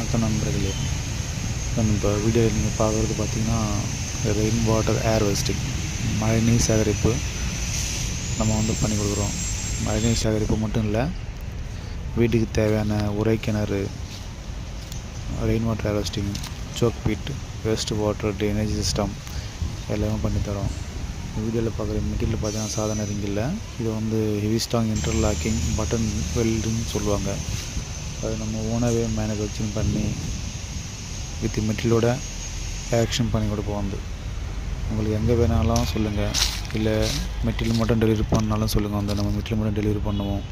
வணக்கம் நண்பர்களே. இப்போ வீடியோவில் நீங்கள் பார்க்குறது பார்த்திங்கன்னா ரெயின் வாட்டர் ஹார்வெஸ்டிங், மழைநீர் சேகரிப்பு நம்ம பண்ணி கொடுக்குறோம். மழைநீர் சேகரிப்பு மட்டும் இல்லை, வீட்டுக்கு தேவையான உரை கிணறு, rain water harvesting, soak pit, waste water drainage system எல்லாமே பண்ணித்தரோம். வீடியோவில் பார்க்குற மெட்டீரியல் பார்த்தீங்கன்னா சாதாரண ரிங் இல்லை, இது heavy strong interlocking button welding சொல்லுவாங்க. அது நம்ம ஓனாகவே மேனுஃபேக்சரிங் பண்ணி வித் மெட்டீரியலோட ஆக்ஷன் பண்ணி கொடுப்போம். உங்களுக்கு எங்கே வேணாலும் சொல்லுங்கள், இல்லை மெட்டீரியல் மட்டும் டெலிவரி பண்ணாலும் சொல்லுங்கள், நம்ம மெட்டீரியல் மட்டும் டெலிவரி பண்ணுவோம்.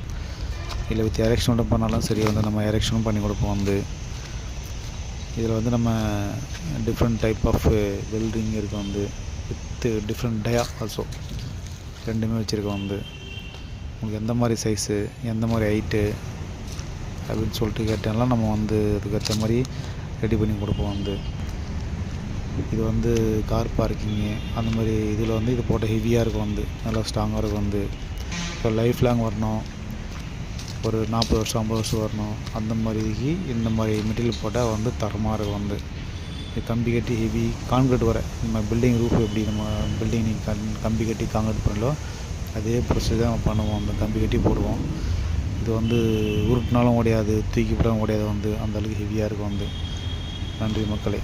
இல்லை வித் எரெக்ஷனோட பண்ணாலும் சரி, நம்ம எரெக்ஷனும் பண்ணி கொடுப்போம். இதில் நம்ம டிஃப்ரெண்ட் டைப் ஆஃப் வெல்டிங் இருக்குது, வித் டிஃப்ரெண்ட் டயா ஆல்சோ ரெண்டுமே வச்சுருக்கோம். உங்களுக்கு எந்த மாதிரி சைஸு, எந்த மாதிரி ஹைட்டு அப்படின்னு சொல்லிட்டு கேட்டாலும் நம்ம அதுக்கேற்ற மாதிரி ரெடி பண்ணி கொடுப்போம். இது கார் பார்க்கிங்கு அந்த மாதிரி இதில் இது போட்ட ஹெவியாக இருக்கும், நல்லா ஸ்ட்ராங்காக இருக்கும். இப்போ லைஃப் லாங் வரணும், ஒரு 40 வருஷம் 50 வருஷம் வரணும், அந்த மாதிரிக்கு இந்த மாதிரி மெட்டீரியல் போட்டால் தரமாக இருக்கும். இது கம்பி கட்டி ஹெவி கான்கிரீட் வர நம்ம பில்டிங் ரூஃப் எப்படி நம்ம பில்டிங் நீங்கள் கம்பி கட்டி கான்கிரீட் பண்ணலாம், அதே ப்ரொசீஜர் தான் நம்ம பண்ணுவோம். கம்பி கட்டி போடுவோம். இது உருட்டினாலும் உடையாது, தூக்கி போட்டாலும் உடையாது. அந்தளவுக்கு ஹெவியாக இருக்கும். நன்றி மக்களே.